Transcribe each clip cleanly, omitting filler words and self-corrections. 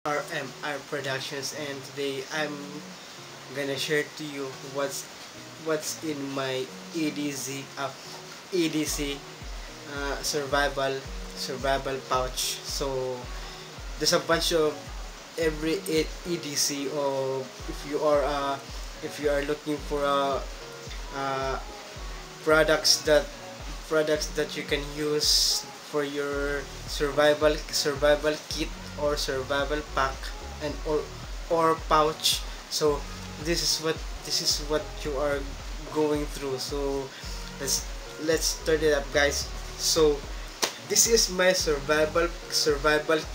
RMR Productions, and today I'm gonna share to you what's in my EDC survival pouch. So there's a bunch of every EDC, or if you are looking for uh, products that you can use for your survival kit or survival pack, and or pouch. So this is what you are going through. So let's start it up, guys. So this is my survival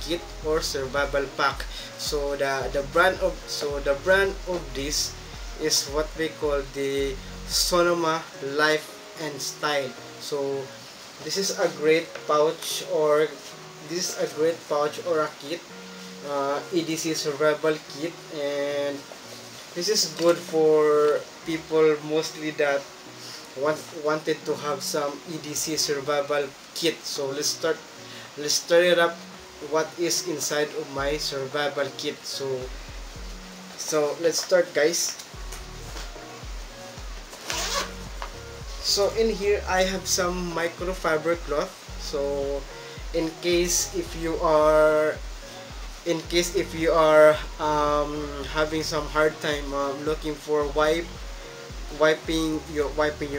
kit or survival pack. So the brand of this is what we call the Sonoma Life and Style. So this is a great pouch, or a kit, EDC survival kit, and this is good for people mostly that wanted to have some EDC survival kit. So let's start it up. What is inside of my survival kit? So let's start, guys. So in here I have some microfiber cloth. So in case if you are having some hard time looking for wiping your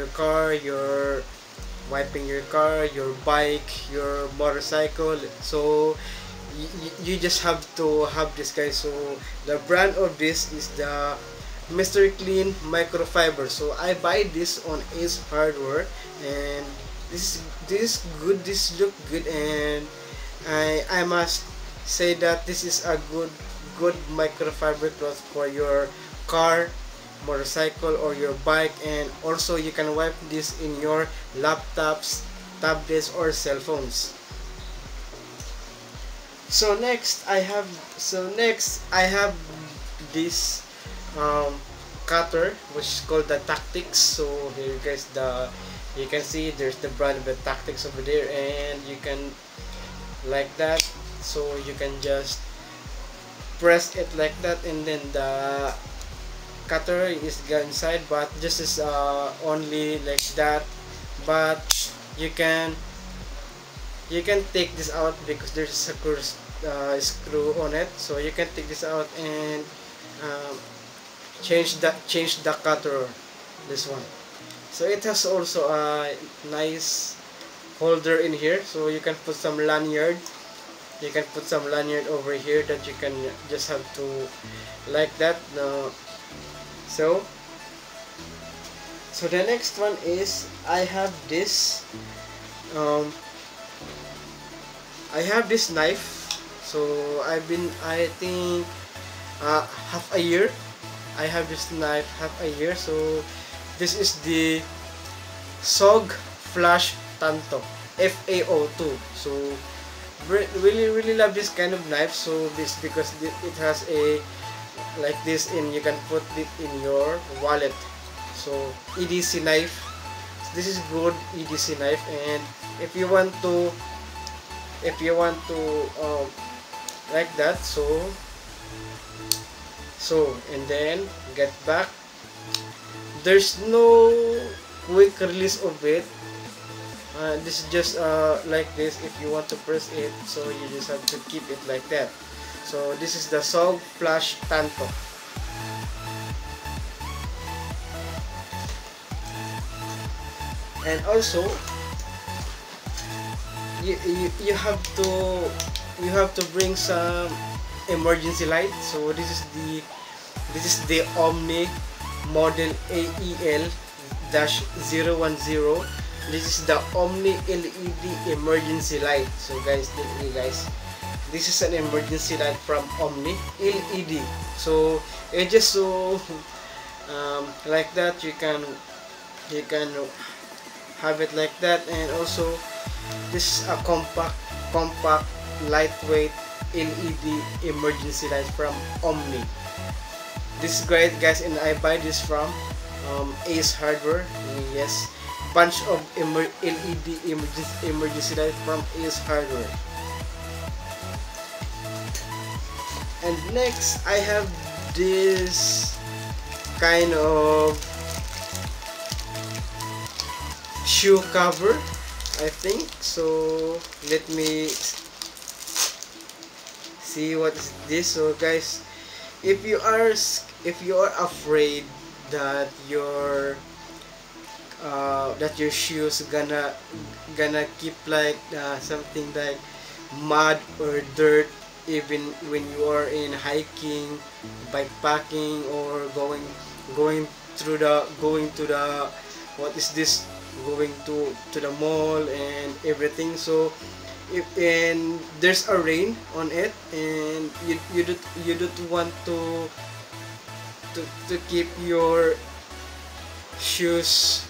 car, your bike, your motorcycle, so you just have to have this, guys. So the brand of this is the Mr. Clean microfiber. So I buy this on Ace Hardware, and this is good. This look good, and I must say that this is a good microfiber cloth for your car, motorcycle, or your bike. And also you can wipe this in your laptops, tablets, or cell phones. So next I have this cutter, which is called the Tactics. So here, guys, you can see there's the brand of the Tactics over there, and you can, like that, so you can just press it like that, and then the cutter is inside. But this is only like that, but you can take this out because there's a screw on it. So you can take this out and change the cutter, this one. So it has also a nice holder in here, so you can put some lanyard. You can put some lanyard over here that you can just have to, like that. So the next one is I have this knife. So I think half a year I have this knife, half a year. So this is the SOG Flash Tanto FAO2. So really love this kind of knife. So this, because it has a like this, and you can put it in your wallet. So EDC knife, this is good EDC knife. And if you want to like that, so and then get back. There's no quick release of it. This is just like this. If you want to press it, so you just have to keep it like that. So this is the SOG Flash Tanto. And also you have to bring some emergency light. So this is the OMNI model AEL-010. This is the OMNI LED emergency light. So guys, this is an emergency light from OMNI LED. So it just so like that, you can have it like that. And also this is a compact lightweight LED emergency light from OMNI. This is great, guys, and I buy this from Ace Hardware. Yes, bunch of LED emergency light from Ace Hardware. And next I have this kind of shoe cover, I think. So let me see what is this. So guys, if you are afraid that your shoes gonna keep like something like mud or dirt, even when you are in hiking, bikepacking, or going to the what is this, going to the mall and everything. So if and there's a rain on it, and you don't want to keep your shoes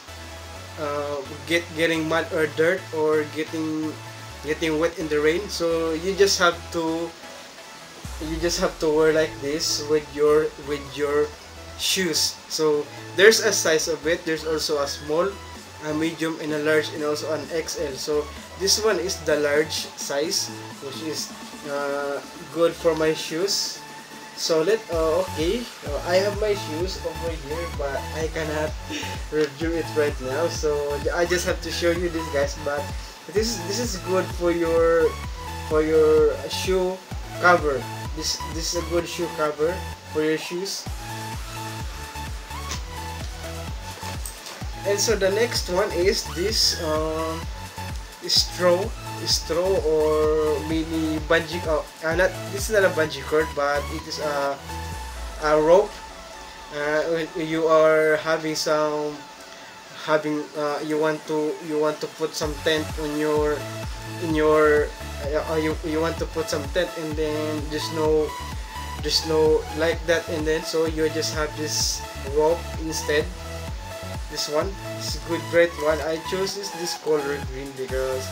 getting mud or dirt, or getting wet in the rain. So you just have to wear like this with your shoes. So there's a size of it. There's also a small, a medium, and a large, and also an XL. So this one is the large size, which is good for my shoes. So okay, I have my shoes over here, but I cannot review it right now, so I just have to show you this, guys. But this is good for your shoe cover. This is a good shoe cover for your shoes. And so the next one is this straw or mini bungee. This is not a bungee cord, but it is a rope. When you are you want to put some tent on you want to put some tent, and then there's no like that, and then so you just have this rope instead. This one is a great one. I chose this color green because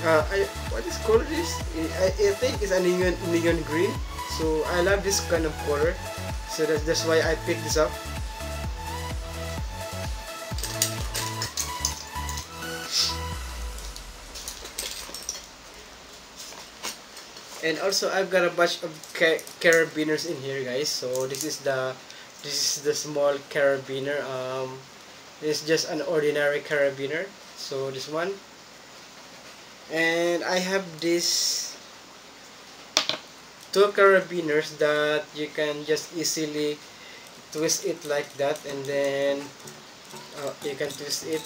what this color is, I think it's a neon green. So I love this kind of color, so that's why I picked this up. And also I've got a bunch of carabiners in here, guys. So this is the small carabiner. It's just an ordinary carabiner. So this one, and I have this two carabiners that you can just easily twist it like that, and then you can twist it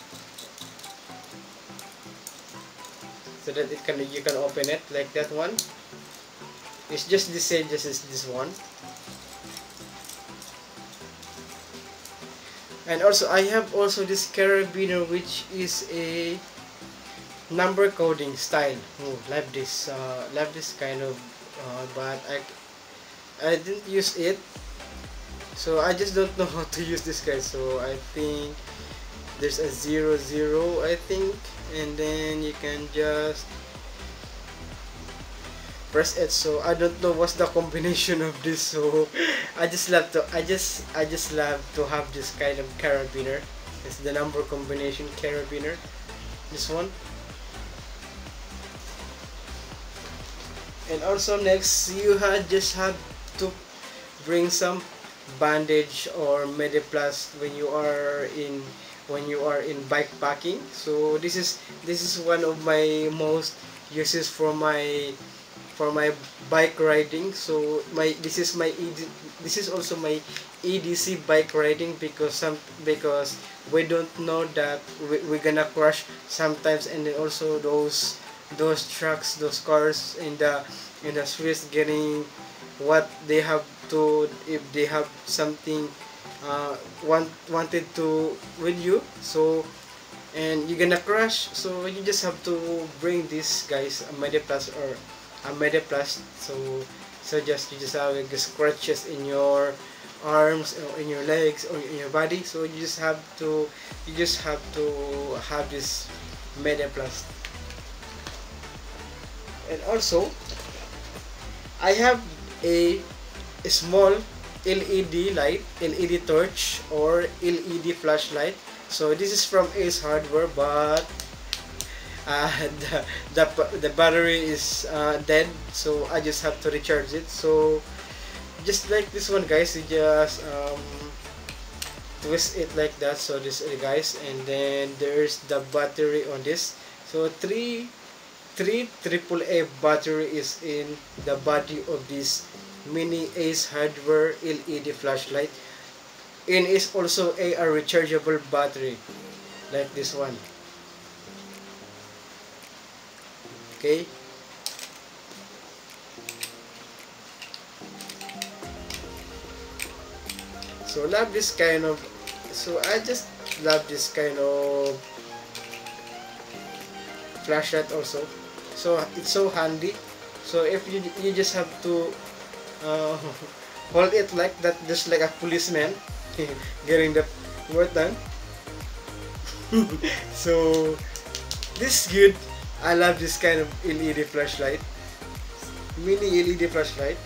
so that you can open it like that one. It's just the same just as this one. And also I have also this carabiner, which is a number coding style. Love this kind of but I didn't use it, so I just don't know how to use this, guys. So I think there's a 00, I think, and then you can just press it. So I don't know what's the combination of this, so I just love to have this kind of carabiner. It's the number combination carabiner, this one. And also next, you just have to bring some bandage or mediplast when you are in bikepacking. So this is one of my most uses for my bike riding. So this is also my EDC bike riding, because we don't know that we're gonna crash sometimes, and then also those trucks, those cars in the streets, getting what they have to, if they have something wanted to with you, so and you're gonna crash. So you just have to bring this, guys, a mediplast or a mediplast. So you just have like scratches in your arms or in your legs or in your body, so you just have to have this mediplast. And also I have a small LED light, LED torch, or LED flashlight. So this is from Ace Hardware, but the battery is dead, so I just have to recharge it. So just like this one, guys. You just twist it like that. So this, guys, and then there's the battery on this. So three AAA battery is in the body of this mini Ace hardware LED flashlight, and is also a rechargeable battery like this one. Okay. So love this kind of, so I just love this kind of flashlight also. So it's so handy. So if you just have to hold it like that, just like a policeman getting the work done. So this is good. I love this kind of LED flashlight, mini LED flashlight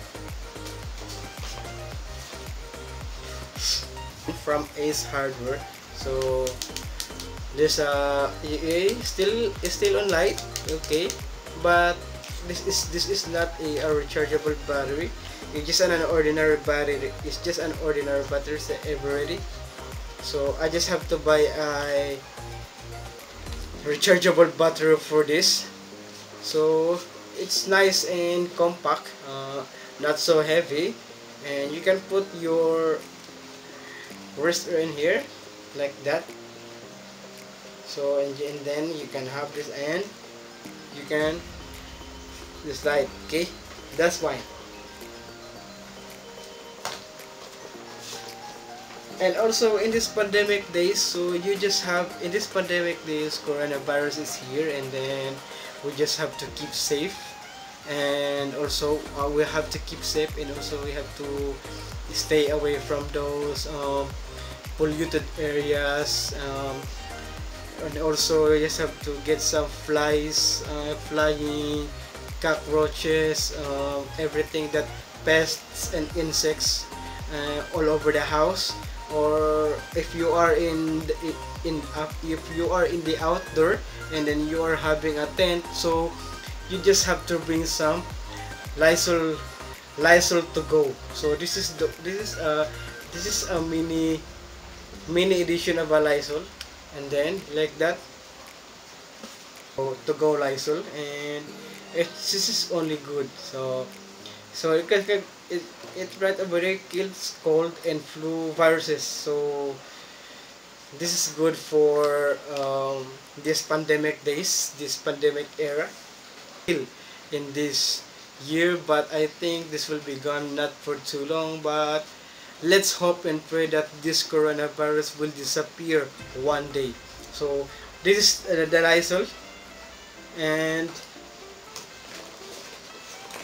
from Ace Hardware. So there's a EA still on light, okay, but this is not a rechargeable battery. It's just an ordinary battery. It's just an ordinary battery ever ready. So I just have to buy a rechargeable battery for this. So it's nice and compact, not so heavy, and you can put your wrist in here like that. So and then you can have this, and you can just light. Okay, that's fine. And also in this pandemic days, so you just have, in this pandemic days, coronavirus is here, and then we just have to keep safe, and also we have to keep safe, and also we have to stay away from those polluted areas, and also we just have to get some flies, flying, cockroaches, everything that pests and insects all over the house. Or if you are if you are in the outdoor, and then you are having a tent, so you just have to bring some lysol to go. So this is a mini edition of a lysol, and then like that, to go lysol, and this is only good. So it can it right away kills cold and flu viruses. So this is good for this pandemic days, this pandemic era, in this year. But I think this will be gone not for too long, but let's hope and pray that this coronavirus will disappear one day. So this is the lysol, and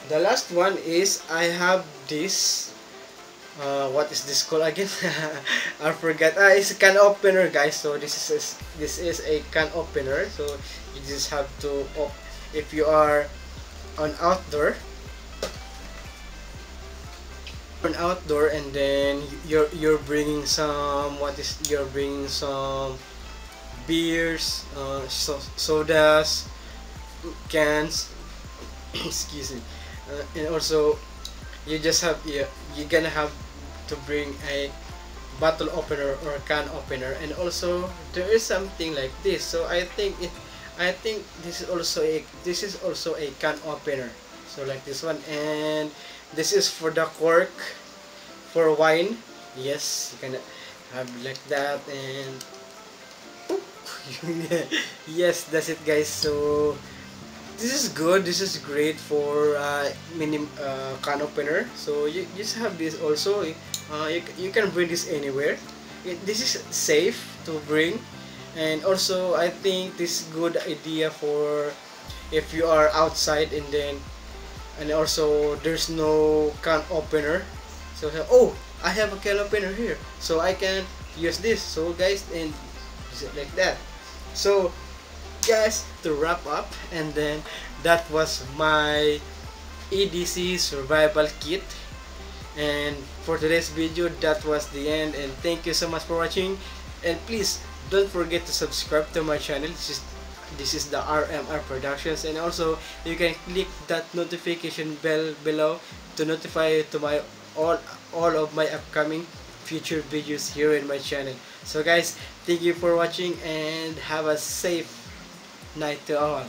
the last one is I have this, what is this called again? I forgot. It's a can opener, guys. So this is a can opener. So you just have to, if you are on outdoor, and then you're bringing some, you're bringing some beers, sodas, cans, excuse me. And also you just have, you're gonna have to bring a bottle opener or a can opener, and also there is something like this. So I think this is also a can opener, so like this one, and this is for the cork for wine. Yes, you can have like that, and yes, that's it, guys. So this is good. This is great for mini can opener. So you just have this also. You can bring this anywhere. This is safe to bring, and also I think this is good idea for if you are outside, and also there's no can opener. So oh, I have a can opener here, so I can use this. So guys, and like that. So guys, to wrap up, and then that was my EDC survival kit, and for today's video, that was the end, and thank you so much for watching, and please don't forget to subscribe to my channel. This is the RMR Productions, and also you can click that notification bell below to notify to my all of my upcoming future videos here in my channel. So guys, thank you for watching and have a safe night to all.